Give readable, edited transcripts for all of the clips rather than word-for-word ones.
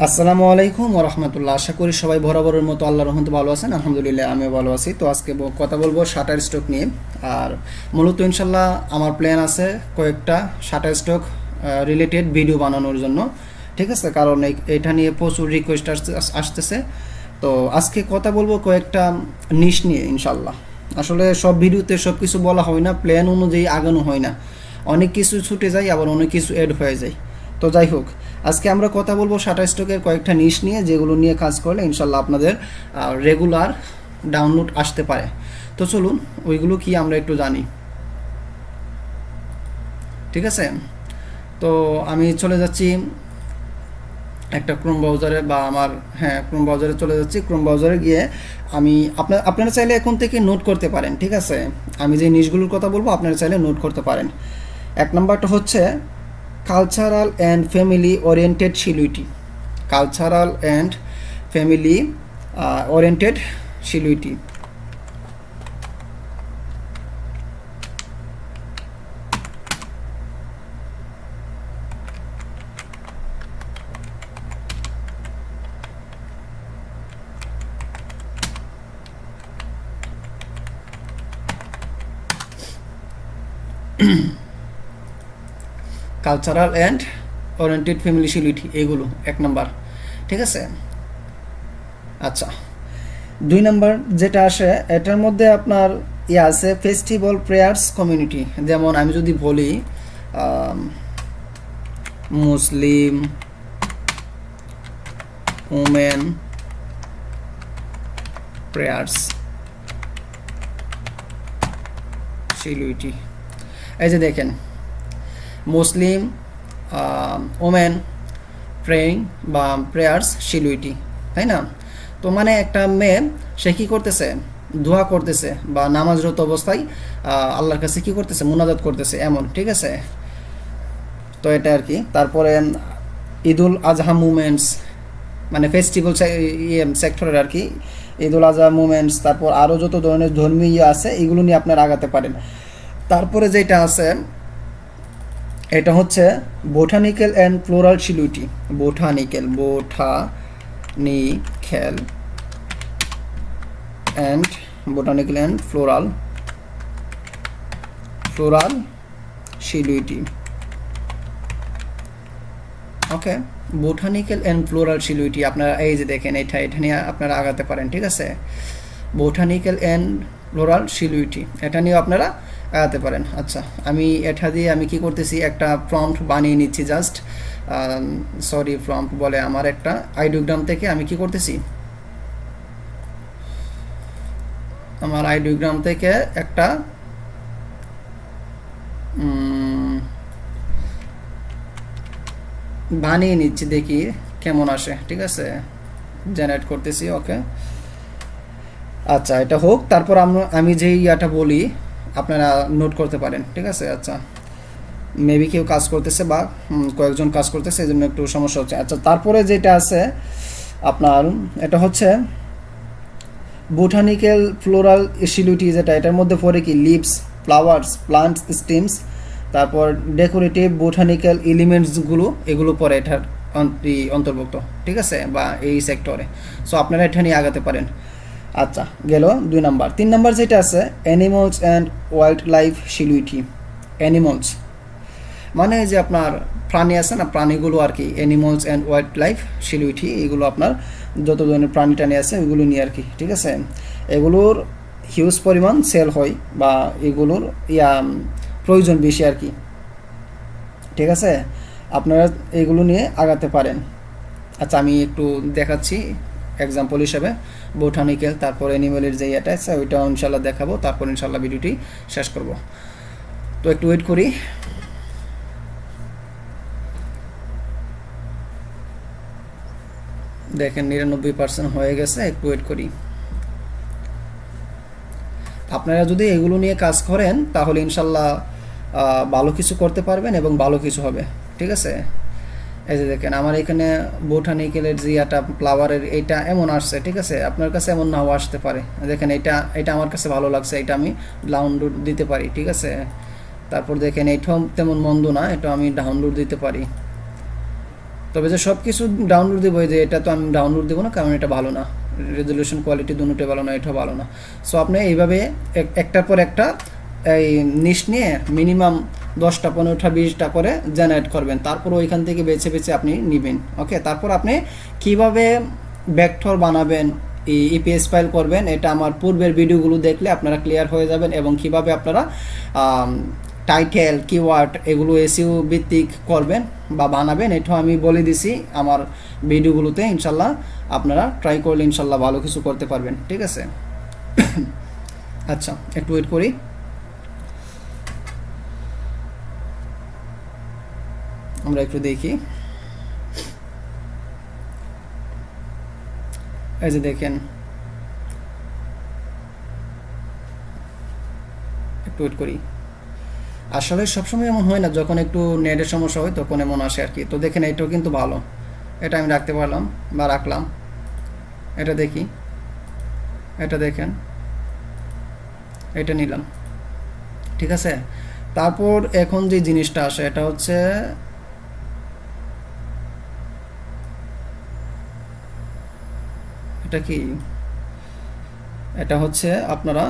আসসালামু আলাইকুম ওয়া রাহমাতুল্লাহ। আশা করি সবাই বরাবরের মতো আল্লাহর রহমতে ভালো আছেন। আলহামদুলিল্লাহ আমিও ভালো আছি। তো আজকে কথা বলবো শাটার স্টক নিয়ে। আর মূলত ইনশাল্লাহ আমার প্ল্যান আছে কয়েকটা শাটার স্টক রিলেটেড ভিডিও বানানোর জন্য, ঠিক আছে? কারণ এটা নিয়ে প্রচুর রিকোয়েস্ট আসতেছে। তো আজকে কথা বলবো কয়েকটা নিশ নিয়ে ইনশাল্লাহ। আসলে সব ভিডিওতে সব কিছু বলা হয় না, প্ল্যান অনুযায়ী আগানো হয় না, অনেক কিছু ছুটে যায়, আবার অনেক কিছু অ্যাড হয়ে যায়। তো যাই হোক, আজকে আমরা কথা বলবো শাটার স্টকের কয়েকটা নিশ নিয়ে, যেগুলো নিয়ে কাজ করলে ইনশাল্লাহ আপনাদের রেগুলার ডাউনলোড আসতে পারে। তো চলুন ওইগুলো কি আমরা একটু জানি, ঠিক আছে? তো আমি চলে যাচ্ছি একটা ক্রোম ব্রাউজারে, বা আমার ক্রোম ব্রাউজারে চলে যাচ্ছি। ক্রোম ব্রাউজারে গিয়ে আমি আপনারা চাইলে এখন থেকে নোট করতে পারেন, ঠিক আছে? আমি যে নিশগুলোর কথা বলবো আপনারা চাইলে নোট করতে পারেন। এক নম্বরটা হচ্ছে cultural and family oriented silhouette. Cultural and family oriented silhouette. Cultural and oriented family silhouette, এগুলো এক নাম্বার, ঠিক আছে? আচ্ছা, দুই নাম্বার যেটা আসে এটার মধ্যে আপনার আছে ফেস্টিভ্যাল প্রেয়ার্স কমিউনিটি। যেমন আমি যদি বলি মুসলিম ওমেন প্রেয়ার্স সিলুইটি, এই যে দেখেন মুসলিম ওমেন প্রেয়িং বা প্রেয়ার্স সিলুইটি, তাই না? তো মানে একটা মেয়ে, সে কী করতেছে, দোয়া করতেছে বা নামাজরত অবস্থায় আল্লাহর কাছে কী করতেছে, মুনাজাত করতেছে, এমন, ঠিক আছে? তো এটা আর কি। তারপরে ঈদুল আজহা মুভমেন্টস, মানে ফেস্টিভ্যাল সেক্টরের আর কি, ঈদুল আজহা মুভমেন্টস। তারপর আরও যত ধরনের ধর্মীয় আছে এগুলো নিয়ে আপনারা আগাতে পারেন। তারপরে যেটা আছে এটা হচ্ছে botanical and floral silhouette. Botanical and floral silhouette. Okay, botanical and floral silhouette আপনারা এই যে দেখেন, এটা নিয়ে আপনারা আগাতে পারেন, ঠিক আছে? বোটানিক্যাল অ্যান্ড ফ্লোরাল সিলুইটি, এটা নিয়ে আপনারা আগাতে পারেন। আচ্ছা, আমি এটা দিয়ে আমি কি করতেছি, একটা প্রম্পট বানিয়ে নিচ্ছি জাস্ট। প্রম্পট বলে আমার একটা আইডিওগ্রাম থেকে আমি কি করতেছি, আমার আইডিওগ্রাম থেকে একটা বানিয়ে নিচ্ছি, দেখি কেমন আসে, ঠিক আছে? জেনারেট করতেছি, ওকে। আচ্ছা, এটা হোক। তারপর আমি যেই ইয়াটা বলি আপনারা নোট করতে পারেন, ঠিক আছে? আচ্ছা, মেবি কেউ কাজ করতেছে বা কয়েকজন কাজ করতেছে, এই জন্য একটু সমস্যা হচ্ছে। আচ্ছা, তারপরে যেটা আছে আপনার, এটা হচ্ছে বোটানিক্যাল ফ্লোরাল সিলুইটি, যেটা এটার মধ্যে পড়ে কি লিভস, ফ্লাওয়ার্স, প্লান্টস, স্টেমস, তারপর ডেকোরেটিভ বোটানিক্যাল এলিমেন্টসগুলো, এগুলো পরে এটার অন্তর্ভুক্ত, ঠিক আছে? বা এই সেক্টরে। সো আপনারা এটা নিয়ে আগাতে পারেন। আচ্ছা, গেল দুই নাম্বার। তিন নাম্বার যেটা আছে animals and wildlife silhouette. Animals মানে যে আপনার প্রাণী আছে না, প্রাণীগুলো আর কি, animals and wildlife silhouette, এগুলো আপনার যত ধরনের প্রাণী টানি আছে ওইগুলো নিয়ে আর কি, ঠিক আছে? এগুলোর হিউজ পরিমাণ সেল হয় বা এগুলোর প্রয়োজন বেশি আর কি, ঠিক আছে? আপনারা এগুলো নিয়ে আগাতে পারেন। আচ্ছা, আমি একটু দেখাচ্ছি এক্সাম্পল হিসেবে বোটানিক্যাল, তারপর অ্যানিমেলের যে ইয়েটা আছে ওইটাও ইনশাল্লাহ দেখাবো, তারপর ইনশাল্লাহ ভিডিওটি শেষ করব। তো একটু ওয়েট করি। দেখেন 99% হয়ে গেছে, একটু ওয়েট করি। আপনারা যদি এগুলো নিয়ে কাজ করেন তাহলে ইনশাল্লাহ ভালো কিছু করতে পারবেন এবং ভালো কিছু হবে, ঠিক আছে? এই যে দেখেন আমার এখানে বোটানিক্যালের যে একটা ফ্লাওয়ারের এইটা এমন আসছে, ঠিক আছে? আপনার কাছে এমন নাও আসতে পারে। দেখেন এটা আমার কাছে ভালো লাগছে, এটা আমি ডাউনলোড দিতে পারি, ঠিক আছে? তারপর দেখেন এইটাও তেমন মন্দ না, এটা আমি ডাউনলোড দিতে পারি। তবে যে সব কিছু ডাউনলোড দেবো, যে এটা তো আমি ডাউনলোড দেবো না, কারণ এটা ভালো না, রেজলিউশন কোয়ালিটি দুটোই ভালো না, এটাও ভালো না। সো আপনি এইভাবে একটার পর একটা এই নিশ নিয়ে মিনিমাম 10টা 15টা 20টা করে জেনারেট করবেন, তারপর ওইখান থেকে বেছে বেছে আপনি নেবেন। ওকে, তারপর আপনি কিভাবে ভেক্টর বানাবেন, ইপিএস ফাইল করবেন, এটা আমার পূর্বের ভিডিওগুলো দেখলে আপনারা ক্লিয়ার হয়ে যাবেন, এবং কিভাবে আপনারা টাইটেল কিওয়ার্ড এগুলো এসইও ভিত্তিক করবেন বা বানাবেন, এটাও আমি বলে দিছি আমার ভিডিওগুলোতে। ইনশাল্লাহ আপনারা ট্রাই করলে ইনশাল্লাহ ভালো কিছু করতে পারবেন, ঠিক আছে। আচ্ছা, একটু ওয়েট করি। আমরা একটু দেখি, এই যে দেখেন, একটু ওয়েট করি। আসলে সবসময় এমন হয় না, যখন একটু নেটের সমস্যা হয় তখন এমন আসে আর কি। তো দেখেন এটাও কিন্তু ভালো, এটা আমি রাখতে পারলাম বা রাখলাম। এটা দেখি, এটা দেখেন, এটা নিলাম, ঠিক আছে। তারপর এখন যে জিনিসটা আসে এটা হচ্ছে এটা কি, এটা হচ্ছে আপনারা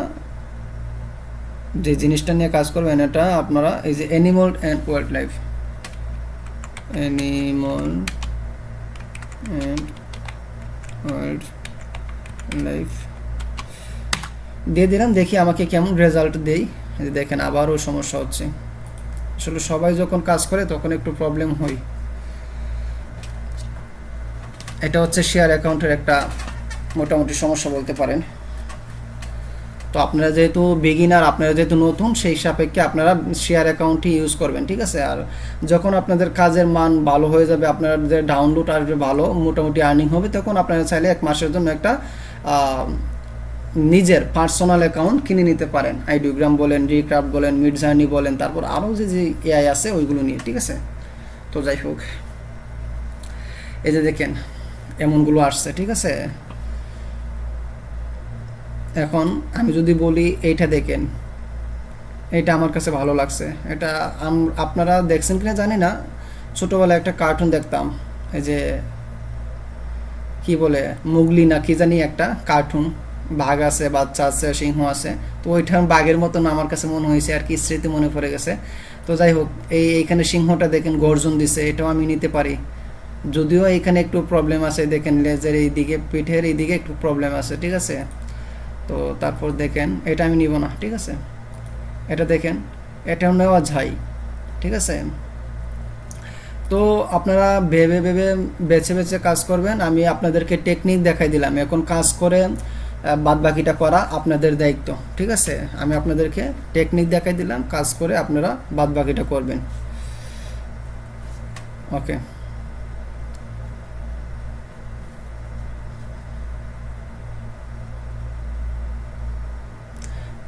যে জিনিসটা নিয়ে কাজ করবেন, এটা আপনারা এই যে animal and wild life, animal and wild life দিয়ে দিলাম, দেখি আমাকে কেমন রেজাল্ট দেই। দেখেন আবারও সমস্যা হচ্ছে, আসলে সবাই যখন কাজ করে তখন একটু প্রবলেম হয়। এটা হচ্ছে শেয়ার অ্যাকাউন্টের একটা মোটামুটি সমস্যা বলতে পারেন। তো আপনারা যেহেতু বিগিনার, আপনারা যেহেতু নতুন, সেই সাপেক্ষে আপনারা শেয়ার অ্যাকাউন্টই ইউজ করবেন, ঠিক আছে। আর যখন আপনাদের কাজের মান ভালো হয়ে যাবে, আপনাদের ডাউনলোড আসবে ভালো, মোটামুটি আর্নিং হবে, তখন আপনারা চাইলে 1 মাসের জন্য একটা নিজের পার্সোনাল অ্যাকাউন্ট কিনে নিতে পারেন, আইডিওগ্রাম বলেন, রিক্রাফট বলেন, মিডজার্নি বলেন, তারপর আরও যে যে এআই আছে ওইগুলো নিয়ে, ঠিক আছে। তো যাই হোক, এই যে দেখেন এমনগুলো আসছে, ঠিক আছে। এখন আমি যদি বলি এইটা দেখেন, এটা আমার কাছে ভালো লাগছে। এটা আপনারা দেখছেন কিনা জানি না, ছোটোবেলায় একটা কার্টুন দেখতাম, এই যে কি বলে মুগলি না কি জানি একটা কার্টুন, বাঘ আছে, বাচ্চা আছে, সিংহ আছে। তো ওইটার বাঘের মতন আমার কাছে মনে হয়েছে আর কি, স্মৃতি মনে পড়ে গেছে। তো যাই হোক, এইখানে সিংহটা দেখেন গর্জন দিছে, এটাও আমি নিতে পারি, যদিও এখানে একটু প্রবলেম আছে, দেখেন লেজের এইদিকে, পিঠের এইদিকে একটু প্রবলেম আছে, ঠিক আছে। তো তারপর দেখেন এটা আমি নিব না, ঠিক আছে। এটা দেখেন, এটাও নেওয়া যায়, ঠিক আছে। তো আপনারা ভেবে ভেবে বেছে বেছে কাজ করবেন। আমি আপনাদেরকে টেকনিক দেখাই দিলাম, এখন কাজ করে বাদ বাকিটা করা আপনাদের দায়িত্ব, ঠিক আছে। আমি আপনাদেরকে টেকনিক দেখাই দিলাম, কাজ করে আপনারা বাদ বাকিটা করবেন। ওকে,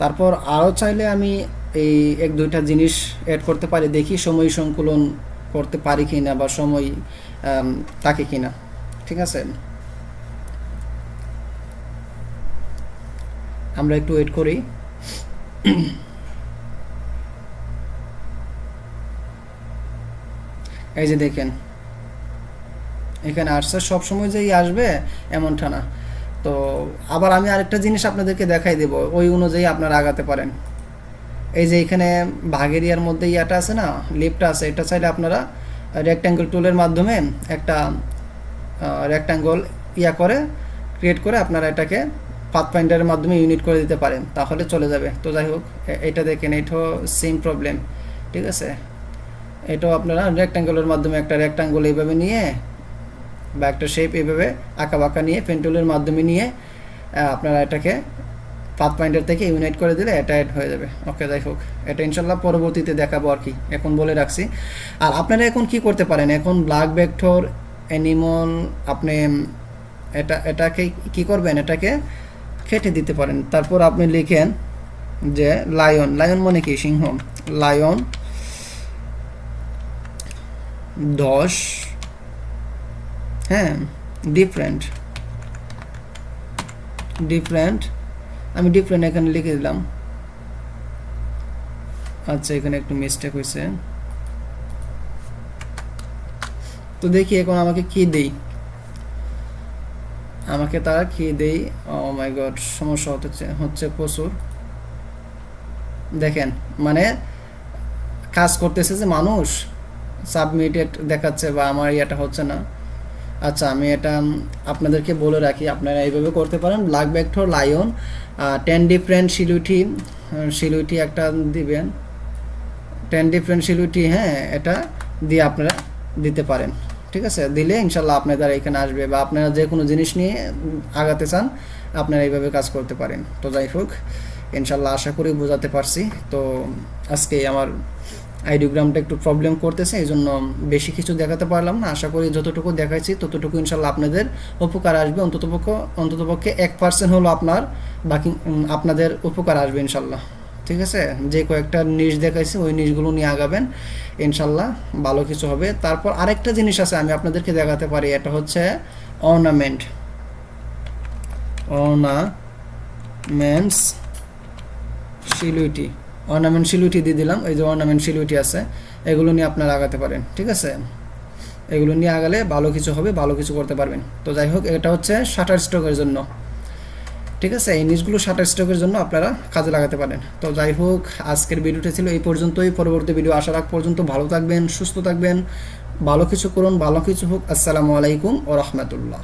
তারপর আরও চাইলে আমি এই 1-2টা জিনিস অ্যাড করতে পারি, দেখি সময় সংকুলন করতে পারি কি না, বা সময় থাকে কি না, ঠিক আছে। আমরা একটু ওয়েট করি। এই যে দেখেন এখানে আসছে, সবসময় যেই আসবে এমনটা না। তো আবার আমি আরেকটা জিনিস আপনাদেরকে দেখাই দেব, ওই অনুযায়ী আপনারা আগাতে পারেন। এই যে এখানে ভাগের ইয়ার মধ্যে ইয়াটা আছে না, লিফটটা আছে, এটা চাইলে আপনারা রেক্ট্যাঙ্গেল টুলের মাধ্যমে একটা রেক্ট্যাঙ্গল ইয়া করে ক্রিয়েট করে আপনারা এটাকে পাথফাইন্ডারের মাধ্যমে ইউনিট করে দিতে পারেন, তাহলে চলে যাবে। তো যাই হোক, এটা দেখেন, এটাও সেম প্রবলেম, ঠিক আছে। এটাও আপনারা রেক্ট্যাঙ্গলের মাধ্যমে একটা রেক্ট্যাঙ্গল এইভাবে নিয়ে, বা একটা শেপ এইভাবে আঁকা বাঁকা নিয়ে পেন্টুলের মাধ্যমে নিয়ে আপনারা এটাকে পাথফাইন্ডার থেকে ইউনাইট করে দিলে এটা অ্যাড হয়ে যাবে। ওকে, যাই হোক, এটা ইনশাল্লাহ পরবর্তীতে দেখাবো আর কি, এখন বলে রাখছি। আর আপনারা এখন কি করতে পারেন, এখন ব্ল্যাক ভেক্টর অ্যানিমল আপনি এটাকে কি করবেন, এটাকে কেটে দিতে পারেন। তারপর আপনি লিখেন যে লায়ন, লায়ন মানে কি সিংহ, লায়ন 10, হ্যাঁ, ডিফারেন্ট, আমি ডিফারেন্ট এখানে লিখে দিলাম। আচ্ছা, এখানে একটু মিস্টেক হয়েছে, তো দেখি এখন আমাকে কি দেই, আমাকে তারা কি দেই। ও মাই গড, সমস্যা হচ্ছে প্রচুর। দেখেন মানে কাজ করতেছে যে মানুষ, সাবমিটেড দেখাচ্ছে বা আমার ইয়েটা হচ্ছে না। আচ্ছা আমি এটা আপনাদেরকে বলে রাখি, আপনারা এইভাবে করতে পারেন। ব্ল্যাক ভেক্টর লায়ন 10 ডিফারেন্ট সিলুইটি একটা দিবেন, 10 ডিফারেন্ট সিলুইটি, হ্যাঁ এটা দিয়ে আপনারা দিতে পারেন। ঠিক আছে, দিলে ইনশাল্লাহ আপনাদের এখানে আসবে, বা আপনারা যে কোনো জিনিস নিয়ে আগাতে চান আপনারা এইভাবে কাজ করতে পারেন। তো যাই হোক, ইনশাল্লাহ আশা করি বোঝাতে পারছি। তো আজকে আমার আইডিওগ্রামটা একটু প্রবলেম করতেছে, এই জন্য বেশি কিছু দেখাতে পারলাম না। আশা করি যতটুকু দেখাইছি ততটুকু ইনশাল্লাহ আপনাদের উপকার আসবে। অন্ততপক্ষে 1% হলো আপনার, বাকি আপনাদের উপকার আসবে ইনশাল্লাহ। ঠিক আছে, যে কয়েকটা নিশ দেখাইছি ওই নিশগুলো নিয়ে আগাবেন, ইনশাল্লাহ ভালো কিছু হবে। তারপর আরেকটা জিনিস আছে আমি আপনাদেরকে দেখাতে পারি, এটা হচ্ছে অর্নামেন্টস সিলুইটি। অর্নামেন্ট সিলুইটি দিয়ে দিলাম, এই যে অর্নামেন্ট সিলুইটি আছে, এগুলো নিয়ে আপনারা আগাতে পারেন। ঠিক আছে, এগুলো নিয়ে আগালে ভালো কিছু হবে, ভালো কিছু করতে পারবেন। তো যাই হোক, এটা হচ্ছে শাটার স্ট্রোকের জন্য। ঠিক আছে, এই নিউজগুলো শাটার স্ট্রোকের জন্য আপনারা কাজে লাগাতে পারেন। তো যাই হোক, আজকের ভিডিওটা ছিল এই পর্যন্তই। পরবর্তী ভিডিও আসার আগ পর্যন্ত ভালো থাকবেন, সুস্থ থাকবেন, ভালো কিছু করুন, ভালো কিছু হোক। আসসালামু আলাইকুম ওয়া রাহমাতুল্লাহ।